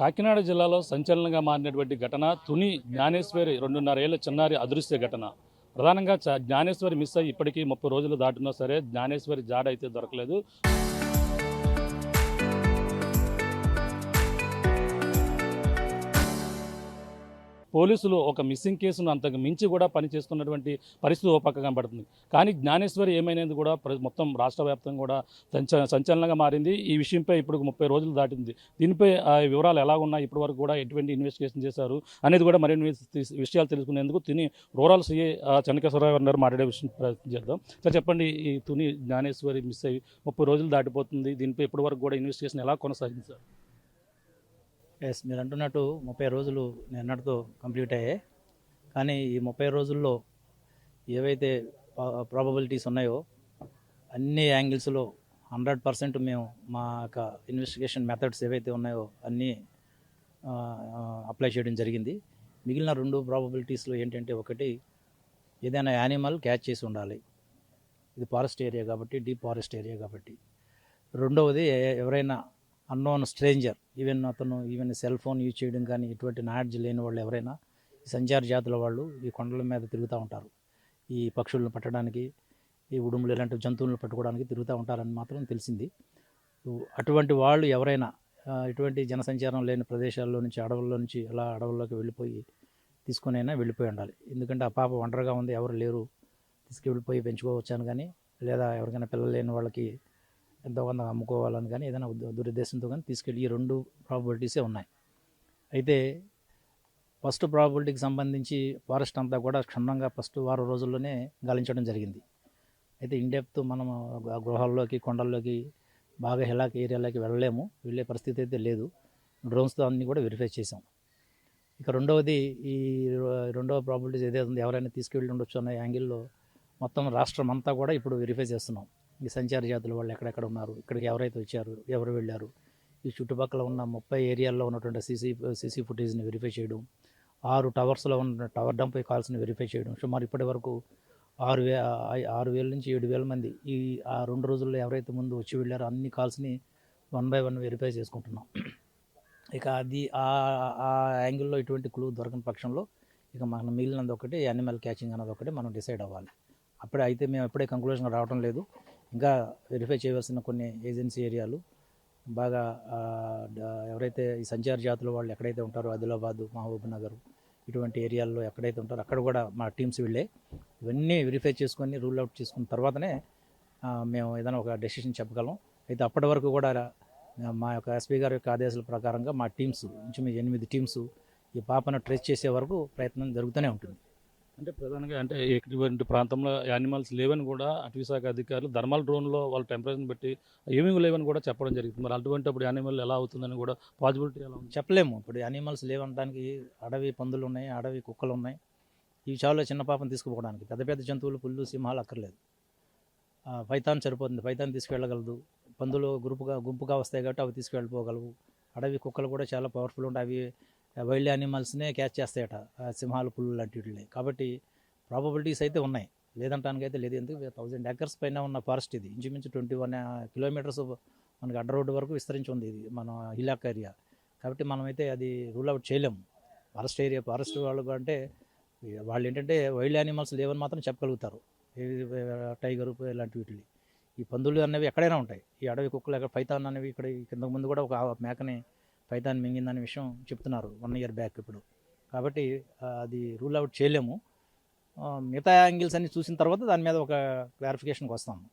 కాకినాడ జిల్లాలో సంచలనంగా మారినటువంటి ఘటన తుని జ్ఞానేశ్వరి 2.5 ఏళ్ల చిన్నారి అదృశ్య ఘటన. ప్రధానంగా జ్ఞానేశ్వరి మిస్ అయ్యి ఇప్పటికీ 30 రోజులు దాటున్నా సరే జ్ఞానేశ్వరి జాడ అయితే దొరకలేదు. పోలీసులు ఒక మిస్సింగ్ కేసును అంతకు మించి కూడా పనిచేస్తున్నటువంటి పరిస్థితి ఓ పక్క కనబడుతుంది. కానీ జ్ఞానేశ్వరి ఏమైనది కూడా మొత్తం రాష్ట్ర వ్యాప్తంగా కూడా సంచలనంగా మారింది. ఈ విషయంపై ఇప్పుడు 30 రోజులు దాటింది. దీనిపై వివరాలు ఎలా ఉన్నాయి, ఇప్పటి వరకు కూడా ఎటువంటి ఇన్వెస్టిగేషన్ చేశారు అనేది కూడా మరిన్ని విషయాలు తెలుసుకునేందుకు తుని రూరల్ సిఐ చెన్నకేశ్వరరావు గారు మాట్లాడే విషయం ప్రయత్నం చేద్దాం. సార్ చెప్పండి, ఈ తుని జ్ఞానేశ్వరి మిస్ అయ్యి 30 రోజులు దాటిపోతుంది. దీనిపై ఇప్పటి వరకు కూడా ఇన్వెస్టిగేషన్ ఎలా కొనసాగింది సార్? మీరు అంటున్నట్టు 30 రోజులు నిన్నటితో కంప్లీట్ అయ్యాయి. కానీ ఈ 30 రోజుల్లో ఏవైతే ప్రాబబిలిటీస్ ఉన్నాయో అన్ని యాంగిల్స్లో 100% మేము మా యొక్క ఇన్వెస్టిగేషన్ మెథడ్స్ ఏవైతే ఉన్నాయో అన్నీ అప్లై చేయడం జరిగింది. మిగిలిన 2 ప్రాబబిలిటీస్లో ఏంటంటే, ఒకటి ఏదైనా యానిమల్ క్యాచ్ చేసి ఉండాలి, ఇది ఫారెస్ట్ ఏరియా కాబట్టి, డీప్ ఫారెస్ట్ ఏరియా కాబట్టి. రెండవది ఎవరైనా unknown stranger, even cell phone use చేయడం కానీ ఇటువంటి నాలెడ్జ్ లేని వాళ్ళు ఎవరైనా ఈ సంచార జాతుల వాళ్ళు ఈ కొండల మీద తిరుగుతూ ఉంటారు. ఈ పక్షులను పట్టడానికి, ఈ ఉడుములు ఇలాంటి జంతువులను పట్టుకోవడానికి తిరుగుతూ ఉంటారని మాత్రం తెలిసింది. అటువంటి వాళ్ళు ఎవరైనా ఇటువంటి జనసంచారం లేని ప్రదేశాల్లో నుంచి, అడవుల్లో నుంచి అలా అడవుల్లోకి తీసుకునైనా వెళ్ళిపోయి ఉండాలి. ఎందుకంటే ఆ పాప ఒంటరిగా ఉంది, ఎవరు లేరు, తీసుకువెళ్ళిపోయి పెంచుకోవచ్చాను కానీ, లేదా ఎవరికైనా పిల్లలు లేని వాళ్ళకి ఎంతో కొంత అమ్ముకోవాలని కానీ ఏదైనా దురుద్దేశంతో కానీ తీసుకెళ్ళి ఈ 2 ప్రాబబిలిటీసే ఉన్నాయి. అయితే ఫస్ట్ ప్రాబబిలిటీకి సంబంధించి ఫారెస్ట్ అంతా కూడా క్షుణ్ణంగా ఫస్ట్ వారం రోజుల్లోనే గాలించడం జరిగింది. అయితే ఇన్డెప్త్ మనం గృహాల్లోకి, కొండల్లోకి, బాగా హిలాక్ ఏరియాలోకి వెళ్ళే పరిస్థితి అయితే లేదు. డ్రోన్స్తో అన్నీ కూడా వెరిఫై చేసాం. ఇక రెండవది, ఈ రెండవ ప్రాబబిలిటీస్ ఏదైతే ఉందో ఎవరైనా తీసుకెళ్ళి ఉండొచ్చు అన్న యాంగిల్లో మొత్తం రాష్ట్రం అంతా కూడా ఇప్పుడు వెరిఫై చేస్తున్నాం. ఈ సంచార జాతుల వాళ్ళు ఎక్కడెక్కడ ఉన్నారు, ఇక్కడికి ఎవరైతే వచ్చారు, ఎవరు వెళ్ళారు, ఈ చుట్టుపక్కల ఉన్న 30 ఏరియాల్లో ఉన్నటువంటి సీసీ ఫుటేజ్ని వెరిఫై చేయడం, 6 టవర్స్లో ఉన్న టవర్ డంప్ కాల్స్ని వెరిఫై చేయడం. సుమారు ఇప్పటి వరకు 6,000 నుంచి 7,000 మంది ఈ 2 రోజుల్లో ఎవరైతే ముందు వచ్చి వెళ్ళారో అన్ని కాల్స్ని 1 by 1 వెరిఫై చేసుకుంటున్నాం. ఇక అది ఆ యాంగిల్లో ఇటువంటి క్లూ దొరకని పక్షంలో ఇక మనం మిగిలినది ఒకటి యానిమల్ క్యాచింగ్ అన్నది ఒకటి మనం డిసైడ్ అవ్వాలి. అయితే మేము ఎప్పుడే కంక్లూజన్ రావడం లేదు. ఇంకా వెరిఫై చేయవలసిన కొన్ని ఏజెన్సీ ఏరియాలు బాగా ఎవరైతే ఈ సంచార జాతుల వాళ్ళు ఎక్కడైతే ఉంటారో ఆదిలాబాద్, మహబూబ్ నగర్ ఇటువంటి ఏరియాల్లో ఎక్కడైతే ఉంటారో అక్కడ కూడా మా టీమ్స్ వెళ్ళే ఇవన్నీ వెరిఫై చేసుకొని రూల్ అవుట్ చేసుకున్న తర్వాతనే మేము ఏదైనా ఒక డెసిషన్ చెప్పగలం. అయితే అప్పటి వరకు కూడా మా యొక్క ఎస్పీ గారి యొక్క ఆదేశాల ప్రకారంగా మా టీమ్స్ ఇంచుమించు 8 టీమ్స్ ఈ పాపను ట్రేస్ చేసే వరకు ప్రయత్నం జరుగుతూనే ఉంటుంది. అంటే ప్రధానంగా ఎటువంటి ప్రాంతంలో యానిమల్స్ లేవని కూడా అటవీ శాఖ అధికారులు థర్మల్ డ్రోన్లో వాళ్ళ టెంపరేచర్ని బట్టి ఏమీ లేవని కూడా చెప్పడం జరిగింది. మరి అప్పుడు యానిమల్ ఎలా అవుతుందని కూడా పాసిబిలిటీ ఎలా ఉంది చెప్పలేము. ఇప్పుడు యానిమల్స్ లేవనడానికి అడవి పందులు ఉన్నాయి, అడవి కుక్కలు ఉన్నాయి. ఇవి చాలా చిన్న పాపను తీసుకుపోవడానికి. పెద్ద పెద్ద జంతువులు, పుల్లు, సింహాలు అక్కర్లేదు. పైథాన్ సరిపోతుంది, పైథాన్ తీసుకెళ్ళగలదు. పందులు గుంపుగా వస్తాయి కాబట్టి అవి తీసుకెళ్ళిపోగలవు. అడవి కుక్కలు కూడా చాలా పవర్ఫుల్ ఉంటాయి. అవి వైల్డ్ యానిమల్స్నే క్యాచ్ చేస్తాయట, సింహాలు, పుల్లు లాంటి వీటిని. కాబట్టి ప్రాబబిలిటీస్ అయితే ఉన్నాయి, లేదంటానికి అయితే లేదు. ఎందుకు 1000 acres పైన ఉన్న ఫారెస్ట్ ఇది. ఇంచుమించు 21 kilometers మనకి అడ్డ రోడ్డు వరకు విస్తరించి ఉంది ఇది మన హిలాక్ ఏరియా. కాబట్టి మనమైతే అది రూల్ అవుట్ చేయలేము. ఫారెస్ట్ వాళ్ళు అంటే వాళ్ళు ఏంటంటే వైల్డ్ యానిమల్స్ లేవని మాత్రం చెప్పగలుగుతారు. టైగరు ఇలాంటి వీటిని. ఈ పందులు అనేవి ఎక్కడైనా ఉంటాయి. ఈ అడవి కుక్కలు ఎక్కడ, పైథాన్ అనేవి ఇక్కడ కిందకు ముందు కూడా ఒక మేకని పైథాన్ మింగిందనే విషయం చెప్తున్నారు 1 year బ్యాక్ ఇప్పుడు. కాబట్టి అది రూల్ అవుట్ చేయలేము. మిగతా యాంగిల్స్ అన్ని చూసిన తర్వాత దాని మీద ఒక క్లారిఫికేషన్కి వస్తాము.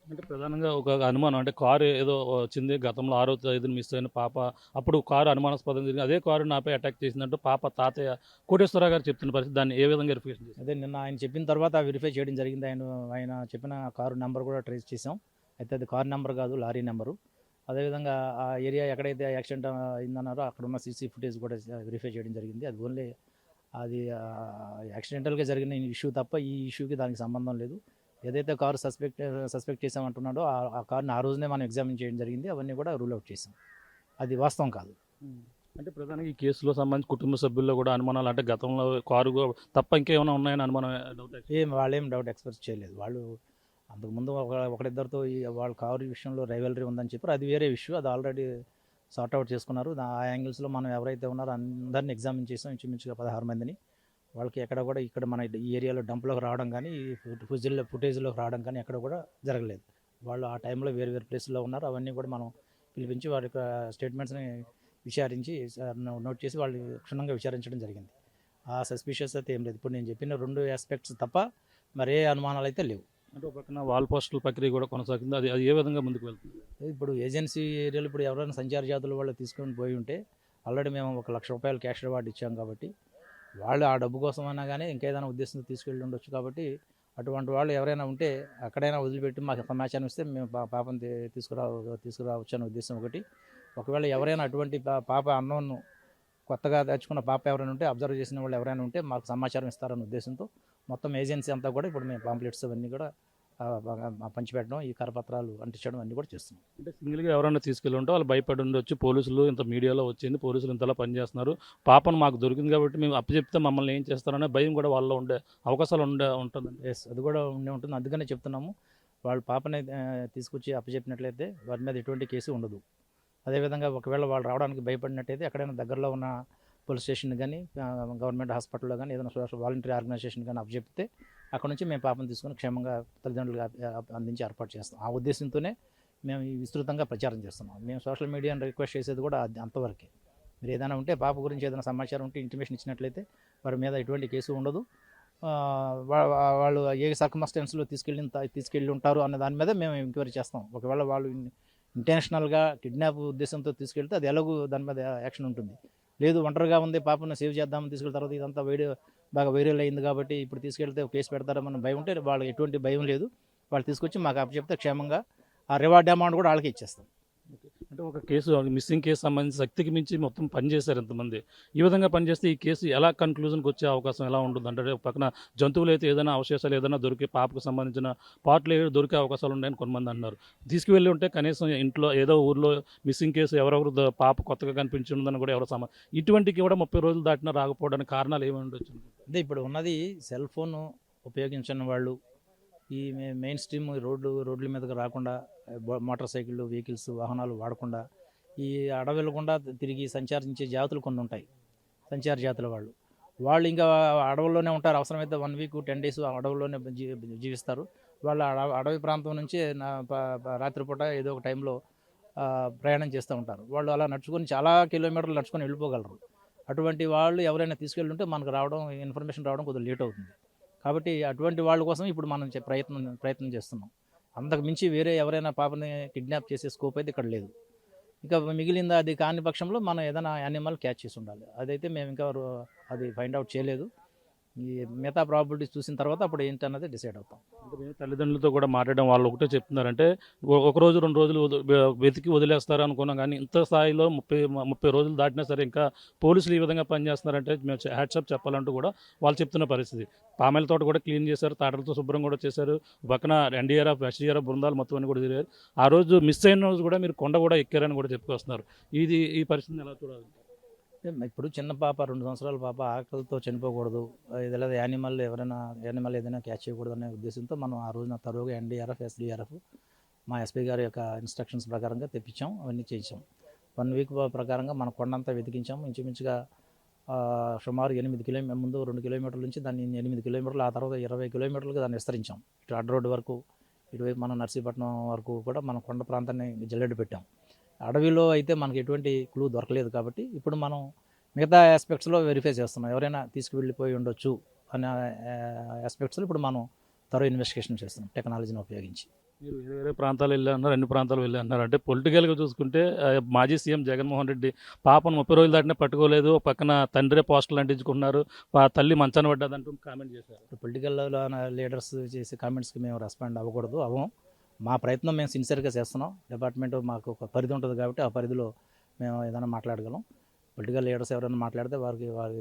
అంటే ప్రధానంగా ఒక అనుమానం, అంటే కారు ఏదో వచ్చింది గతంలో 6వ తేదీన మిస్ అయిన పాప, అప్పుడు కారు అనుమానాస్పదం జరిగింది, అదే కారు నాపై అటాక్ చేసిందంటూ పాప తాతయ్య కోటేశ్వరరావు గారు చెప్తున్న పరిస్థితి, దాన్ని ఏ విధంగా వెరిఫికేషన్ చేశారు? అదే నిన్న ఆయన చెప్పిన తర్వాత వెరిఫై చేయడం జరిగింది. ఆయన చెప్పిన కారు నెంబర్ కూడా ట్రేస్ చేసాం. అయితే అది కారు నెంబర్ కాదు, లారీ నెంబరు. అదేవిధంగా ఆ ఏరియా ఎక్కడైతే యాక్సిడెంట్ అయిందన్నారో అక్కడ ఉన్న సీసీ ఫుటేజ్ కూడా వెరిఫై చేయడం జరిగింది. అది ఓన్లీ అది యాక్సిడెంటల్గా జరిగిన ఇష్యూ తప్ప ఈ ఇష్యూకి దానికి సంబంధం లేదు. ఏదైతే కారు సస్పెక్ట్ చేసామంటున్నాడో ఆ కారుని ఆ రోజునే మనం ఎగ్జామిన్ చేయడం జరిగింది. అవన్నీ కూడా రూల్ అవుట్ చేసాం. అది వాస్తవం కాదు. అంటే ప్రధానంగా ఈ కేసులో సంబంధించి కుటుంబ సభ్యుల్లో కూడా అనుమానాలు, అంటే గతంలో కారు తప్ప ఇంకేమైనా ఉన్నాయని అనుమానం, వాళ్ళేం డౌట్ ఎక్స్ప్రెస్ చేయలేదు. వాళ్ళు అంతకుముందు ఒకరిద్దరితో వాళ్ళ కారు విషయంలో రైవలరీ ఉందని చెప్పారు. అది వేరే ఇష్యూ. అది ఆల్రెడీ సార్ట్అవుట్ చేసుకున్నారు. ఆ యాంగిల్స్లో మనం ఎవరైతే ఉన్నారో అందరిని ఎగ్జామిన్ చేసాం, ఇంచుమించుగా 16 మందిని. వాళ్ళకి ఎక్కడ కూడా ఇక్కడ మన ఈ ఏరియాలో డంప్లోకి రావడం కానీ, ఫుటేజ్లోకి రావడం కానీ ఎక్కడ కూడా జరగలేదు. వాళ్ళు ఆ టైంలో వేరు వేరు ప్లేసుల్లో ఉన్నారు. అవన్నీ కూడా మనం పిలిపించి వారి యొక్క స్టేట్మెంట్స్ని విచారించి నోట్ చేసి వాళ్ళు క్షుణ్ణంగా విచారించడం జరిగింది. ఆ సస్పిషియస్ అయితే ఏం లేదు. ఇప్పుడు నేను చెప్పిన 2 ఆస్పెక్ట్స్ తప్ప మరే అనుమానాలు అయితే లేవు. అంటే ఒక పక్కన వాల్ పోస్టుల ప్రక్రియ కూడా కొనసాగింది. అది అది ఏ విధంగా ముందుకు వెళ్తుంది? ఇప్పుడు ఏజెన్సీ ఏరియాలో ఇప్పుడు ఎవరైనా సంచార జాతుల వాళ్ళు తీసుకొని పోయి ఉంటే ఆల్రెడీ మేము ₹1,00,000 క్యాష్ రివార్డ్ ఇచ్చాం కాబట్టి వాళ్ళు ఆ డబ్బు కోసమైనా కానీ ఇంకేదైనా ఉద్దేశంతో తీసుకెళ్ళి ఉండొచ్చు. కాబట్టి అటువంటి వాళ్ళు ఎవరైనా ఉంటే అక్కడైనా వదిలిపెట్టి మాకు సమాచారం ఇస్తే మేము పాపను తీసుకురావచ్చు అనే ఉద్దేశం ఒకటి. ఒకవేళ ఎవరైనా అటువంటి పాప అన్నోన్ కొత్తగా తెచ్చుకున్న పాప ఎవరైనా ఉంటే, అబ్జర్వ్ చేసిన వాళ్ళు ఎవరైనా ఉంటే మాకు సమాచారం ఇస్తారన్న ఉద్దేశంతో మొత్తం ఏజెన్సీ అంతా కూడా ఇప్పుడు మేము పాంప్లెట్స్ అవన్నీ కూడా బాగా పంచిపెట్టడం, ఈ కరపత్రాలు అంటించడం అన్నీ కూడా చేస్తున్నాం. అంటే సింగిల్గా ఎవరైనా తీసుకెళ్ళి ఉంటే వాళ్ళు భయపడి ఉండొచ్చు. పోలీసులు ఇంత మీడియాలో వచ్చింది, పోలీసులు ఇంతలా పనిచేస్తున్నారు, పాపను మాకు దొరికింది కాబట్టి మేము అప్పచెప్తే మమ్మల్ని ఏం చేస్తారనే భయం కూడా వాళ్ళలో ఉండే అవకాశాలు ఉంటుందండి. ఎస్, అది కూడా ఉండే ఉంటుంది. అందుకనే చెప్తున్నాము, వాళ్ళు పాపని తీసుకొచ్చి అప్పచెప్పినట్లయితే వారి మీద ఎటువంటి కేసు ఉండదు. అదేవిధంగా ఒకవేళ వాళ్ళు రావడానికి భయపడినట్టయితే ఎక్కడైనా దగ్గరలో ఉన్న పోలీస్ స్టేషన్ కానీ, గవర్నమెంట్ హాస్పిటల్లో కానీ, ఏదైనా సోషల్ వాలంటరీ ఆర్గనైజేషన్ కానీ అప్పచెప్తే అక్కడ నుంచి మేము పాపను తీసుకొని క్షేమంగా తల్లిదండ్రులుగా అందించి ఏర్పాటు చేస్తాం. ఆ ఉద్దేశంతోనే మేము ఈ విస్తృతంగా ప్రచారం చేస్తున్నాం. మేము సోషల్ మీడియాని రిక్వెస్ట్ చేసేది కూడా అంతవరకే. మీరు ఏదైనా ఉంటే పాప గురించి ఏదైనా సమాచారం ఉంటే ఇంటిమేషన్ ఇచ్చినట్లయితే వారి మీద ఎటువంటి కేసు ఉండదు. వాళ్ళు ఏ సర్కమ్స్టాన్స్లో తీసుకెళ్ళి ఉంటారు అన్న దాని మీద మేము ఎంక్వైరీ చేస్తాం. ఒకవేళ వాళ్ళు ఇంటెన్షనల్గా కిడ్నాప్ ఉద్దేశంతో తీసుకెళ్తే అది ఎలాగూ దాని మీద యాక్షన్ ఉంటుంది. లేదు, ఒంటరిగా ఉంది, పాపను సేవ్ చేద్దామని తీసుకెళ్ళిన తర్వాత ఇదంతా బాగా వైరల్ అయింది కాబట్టి ఇప్పుడు తీసుకెళ్తే కేసు పెడతారని భయం ఉంటే వాళ్ళకి ఎటువంటి భయం లేదు. వాళ్ళు తీసుకొచ్చి మాకు అప్పచెప్తే క్షేమంగా ఆ రివార్డ్ అమౌంట్ కూడా వాళ్ళకి ఇచ్చేస్తాం. అంటే ఒక కేసు మిస్సింగ్ కేసు సంబంధించి శక్తికి మించి మొత్తం పనిచేశారు ఎంతమంది. ఈ విధంగా పనిచేస్తే ఈ కేసు ఎలా కన్క్లూజన్కి వచ్చే అవకాశం ఎలా ఉంటుంది? అంటే ఒక పక్కన జంతువులు అయితే ఏదైనా అవశేషాలు ఏదైనా దొరికి పాపకు సంబంధించిన పార్ట్లు ఏదో దొరికే అవకాశాలు ఉన్నాయని కొంతమంది అన్నారు. తీసుకువెళ్ళి ఉంటే కనీసం ఇంట్లో ఏదో ఊర్లో మిస్సింగ్ కేసు ఎవరెవరు పాప కొత్తగా కనిపించి ఉందని కూడా ఎవరో ఇటువంటికి కూడా 30 రోజులు దాటినా రాకపోవడానికి కారణాలు ఏమి ఉండొచ్చు? అదే ఇప్పుడు ఉన్నది సెల్ ఫోన్ ఉపయోగించిన వాళ్ళు, ఈ మెయిన్ స్ట్రీమ్ రోడ్ల మీదకి రాకుండా మోటార్ సైకిళ్ళు, వెహికల్స్, వాహనాలు వాడకుండా ఈ అడవులు గుండా తిరిగి సంచరించే జాతులు కొన్ని ఉంటాయి. సంచార జాతుల వాళ్ళు ఇంకా అడవుల్లోనే ఉంటారు. అవసరమైతే 1 వీక్ 10 డేస్ అడవుల్లోనే జీవిస్తారు. వాళ్ళు అడవి ప్రాంతం నుంచి రాత్రిపూట ఏదో ఒక టైంలో ప్రయాణం చేస్తూ ఉంటారు. వాళ్ళు అలా నడుచుకొని చాలా కిలోమీటర్లు నడుచుకొని వెళ్ళిపోగలరు. అటువంటి వాళ్ళు ఎవరైనా తీసుకెళ్ళి ఉంటే మనకు ఇన్ఫర్మేషన్ రావడం కొద్దిగా లేట్ అవుతుంది. కాబట్టి అటువంటి వాళ్ళ కోసం ఇప్పుడు మనం ప్రయత్నం చేస్తున్నాం. అంతకు మించి వేరే ఎవరైనా పాపని కిడ్నాప్ చేసే స్కోప్ అయితే ఇక్కడ లేదు. ఇక మిగిలింది అది కాని పక్షంలో మనం ఏదైనా యానిమల్ క్యాచ్ చేసి ఉండాలి. అదైతే మేము ఇంకా అది ఫైండ్ అవుట్ చేయలేదు. ఈ మిగతా ప్రాబిలిటీస్ చూసిన తర్వాత అప్పుడు ఏంటన్నది డిసైడ్ అవుతాం. అంటే మేము తల్లిదండ్రులతో కూడా మాట్లాడడం వాళ్ళు ఒకటే చెప్తున్నారంటే ఒక రోజు 2 రోజులు వెతికి వదిలేస్తారు అనుకున్నాం, కానీ ఇంత స్థాయిలో 30 రోజులు దాటినా సరే ఇంకా పోలీసులు ఈ విధంగా పనిచేస్తున్నారంటే మేము హ్యాట్సాప్ చెప్పాలంటూ కూడా వాళ్ళు చెప్తున్న పరిస్థితి. పామెల తోట కూడా క్లీన్ చేశారు, తాటలతో శుభ్రం కూడా చేశారు, పక్కన ఎన్డీఆర్ఎఫ్ ఎస్డీఆర్ఎఫ్ బృందాలు మొత్తం అన్ని కూడా తిరిగారు. ఆ రోజు మిస్ అయిన రోజు కూడా మీరు కొండ కూడా ఎక్కారని కూడా చెప్పుకొస్తున్నారు. ఈ పరిస్థితిని ఎలా చూడాలి? ఇప్పుడు చిన్న పాప 2 సంవత్సరాల పాప ఆకలితో చనిపోకూడదు, లేదా యానిమల్ ఏదైనా క్యాచ్ చేయకూడదు అనే ఉద్దేశంతో మనం ఆ రోజున తరువుగా ఎన్డీఆర్ఎఫ్, ఎస్డీఆర్ఎఫ్ మా ఎస్పీ గారి యొక్క ఇన్స్ట్రక్షన్స్ ప్రకారంగా తెప్పించాం, అవన్నీ చేయించాం. 1 వీక్ ప్రకారంగా మన కొండంతా వెతికించాం. ఇంచుమించుగా సుమారు 8 ముందు 2 కిలోమీటర్ల నుంచి దాన్ని 8 కిలోమీటర్లు, ఆ తర్వాత 20 కిలోమీటర్లుగా దాన్ని విస్తరించాం. ఇటు అడ్డ రోడ్డు వరకు, ఇటువైపు మనం నర్సీపట్నం వరకు కూడా మన కొండ ప్రాంతాన్ని జల్లెడ పెట్టాం. అడవిలో అయితే మనకి ఎటువంటి క్లూ దొరకలేదు కాబట్టి ఇప్పుడు మనం మిగతా ఆస్పెక్ట్స్లో వెరిఫై చేస్తున్నాం. ఎవరైనా తీసుకువెళ్ళిపోయి ఉండొచ్చు అనే ఆస్పెక్ట్స్లో ఇప్పుడు మనం ఇన్వెస్టిగేషన్ చేస్తున్నాం టెక్నాలజీని ఉపయోగించి. మీరు వేరే ప్రాంతాలు వెళ్ళి అన్నారు, అన్ని ప్రాంతాలు వెళ్ళి అన్నారు. అంటే పొలిటికల్గా చూసుకుంటే మాజీ సీఎం జగన్మోహన్ రెడ్డి పాపను 30 రోజులు దాటినా పట్టుకోలేదు, పక్కన తండ్రే పోస్టులు అంటించుకున్నారు, తల్లి మంచాన పడ్డదంటూ కామెంట్ చేశారు. పొలిటికల్ లీడర్స్ చేసే కామెంట్స్కి మేము రెస్పాండ్ అవ్వం. మా ప్రయత్నం మేము సిన్సియర్గా చేస్తున్నాం. డిపార్ట్మెంట్ మాకు ఒక పరిధి ఉంటుంది కాబట్టి ఆ పరిధిలో మేము ఏదైనా మాట్లాడగలం. పొలిటికల్ లీడర్స్ ఎవరైనా మాట్లాడితే వారి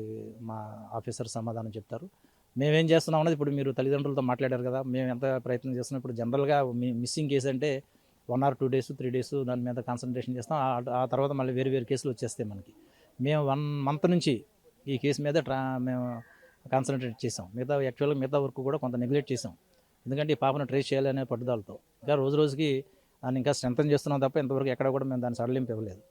మా ఆఫీసర్ సమాధానం చెప్తారు. మేమేం చేస్తున్నాం అన్నది ఇప్పుడు మీరు తల్లిదండ్రులతో మాట్లాడారు కదా, మేము ఎంత ప్రయత్నం చేస్తున్నాం. ఇప్పుడు జనరల్గా మిస్సింగ్ కేసు అంటే 1 or 2 days 3 days దాని మీద కాన్సన్ట్రేషన్ చేస్తాం. ఆ తర్వాత మళ్ళీ వేరు కేసులు వచ్చేస్తాయి మనకి. మేము 1 month నుంచి ఈ కేసు మీద మేము కాన్సన్ట్రేట్ చేసాం. మిగతా వర్క్ కూడా కొంత నెగ్లెక్ట్ చేసాం. ఎందుకంటే ఈ పాపను ట్రేస్ చేయాలనే పట్టుదలతో ఇంకా రోజుకి దాన్ని ఇంకా స్ట్రెంథన్ చేస్తున్నాం తప్ప ఇంతవరకు ఎక్కడ కూడా మేము దాన్ని సడలింపు ఇవ్వలేదు.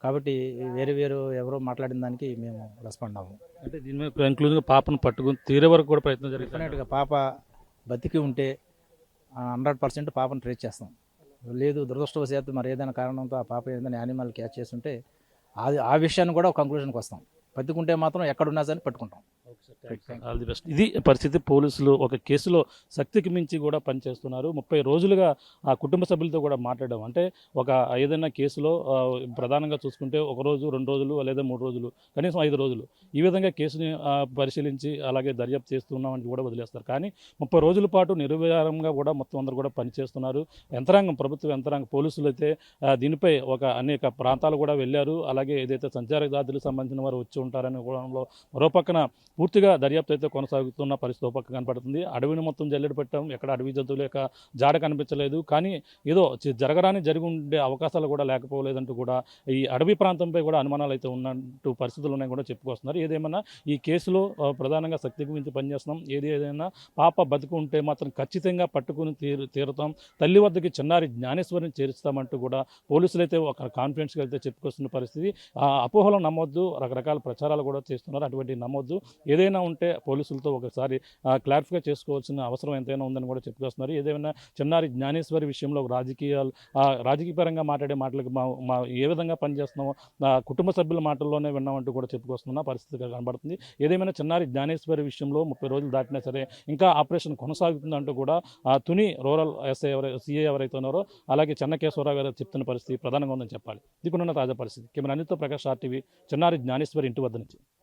కాబట్టి వేరు వేరు ఎవరో మాట్లాడిన దానికి మేము రెస్పాండ్ అవ్వము. అంటే దీని మీద కంక్లూజన్గా పాపను పట్టుకుని తీరే వరకు కూడా ప్రయత్నం జరుగుతుంది. డెఫినెట్గా పాప బతికి ఉంటే 100% పాపను ట్రేస్ చేస్తాం. లేదు దురదృష్టవశాత్తు మరి ఏదైనా కారణంతో ఆ పాప ఏదైనా యానిమల్ క్యాచ్ చేస్తుంటే అది ఆ విషయాన్ని కూడా ఒక కంక్లూజన్కి వస్తాం. బతికుంటే మాత్రం ఎక్కడున్నా సరే పట్టుకుంటాం. All the best. ఇది పరిస్థితి. పోలీసులు ఒక కేసులో శక్తికి మించి కూడా పనిచేస్తున్నారు. 30 రోజులుగా ఆ కుటుంబ సభ్యులతో కూడా మాట్లాడడం అంటే ఒక ఏదైనా కేసులో ప్రధానంగా చూసుకుంటే ఒక రోజు 2 రోజులు లేదా 3 రోజులు కనీసం 5 రోజులు ఈ విధంగా కేసుని పరిశీలించి అలాగే దర్యాప్తు చేస్తున్నామని కూడా వదిలేస్తారు. కానీ 30 రోజుల పాటు నిర్విరామంగా కూడా మొత్తం అందరూ కూడా పనిచేస్తున్నారు. యంత్రాంగం, ప్రభుత్వ యంత్రాంగం, పోలీసులు అయితే దీనిపై ఒక అనేక ప్రాంతాలు కూడా వెళ్ళారు. అలాగే ఏదైతే సంచారదారులకు సంబంధించిన వారు వచ్చి ఉంటారని కూడా మరోపక్కన పూర్తిగా దర్యాప్తు అయితే కొనసాగుతున్న పరిస్థితి ఒక పక్క కనపడుతుంది. అడవిని మొత్తం జల్లెడ పెట్టాం, ఎక్కడ అడవి జంతువుల యొక్క జాడ కనిపించలేదు. కానీ ఏదో జరగరాని జరిగి ఉండే అవకాశాలు కూడా లేకపోలేదంటూ కూడా ఈ అడవి ప్రాంతంపై కూడా అనుమానాలు అయితే ఉన్నట్టు పరిస్థితులు ఉన్నాయి కూడా చెప్పుకొస్తున్నారు. ఏదేమన్నా ఈ కేసులో ప్రధానంగా శక్తికి మించి పనిచేస్తున్నాం. ఏదైనా పాప బతికి ఉంటే మాత్రం ఖచ్చితంగా పట్టుకుని తీరుతాం. తల్లి వద్దకి చిన్నారి జ్ఞానేశ్వరిని చేరుస్తామంటూ కూడా పోలీసులు అయితే ఒక కాన్ఫిడెన్స్గా అయితే చెప్పుకొస్తున్న పరిస్థితి. అపోహలు నమ్మొద్దు, రకరకాల ప్రచారాలు కూడా చేస్తున్నారు. అటువంటి నమ్మొద్దు. ఏదైనా ఉంటే పోలీసులతో ఒకసారి క్లారిఫై చేసుకోవాల్సిన అవసరం ఎంతైనా ఉందని కూడా చెప్పుకొస్తున్నారు. ఏదైనా చిన్నారి జ్ఞానేశ్వరి విషయంలో రాజకీయపరంగా మాట్లాడే మాటలకు ఏ విధంగా పనిచేస్తున్నామో కుటుంబ సభ్యుల మాటల్లోనే విన్నామంటూ కూడా చెప్పుకొస్తున్న పరిస్థితి కనబడుతుంది. ఏదేమైనా చిన్నారి జ్ఞానేశ్వరి విషయంలో 30 రోజులు దాటినా సరే ఇంకా ఆపరేషన్ కొనసాగుతుందంటూ కూడా తుని రూరల్ ఎస్ఐ సీఏ ఎవరైతే ఉన్నారో అలాగే చెన్నకేశ్వరరావు గారు చెప్తున్న పరిస్థితి ప్రధానంగా ఉందని చెప్పాలి. దిక్కునున్న తాజా పరిస్థితి. కెమెరా అనిల్తో ప్రకాష్ RTV, చిన్నారి జ్ఞానేశ్వరి ఇంటి వద్ద నుంచి.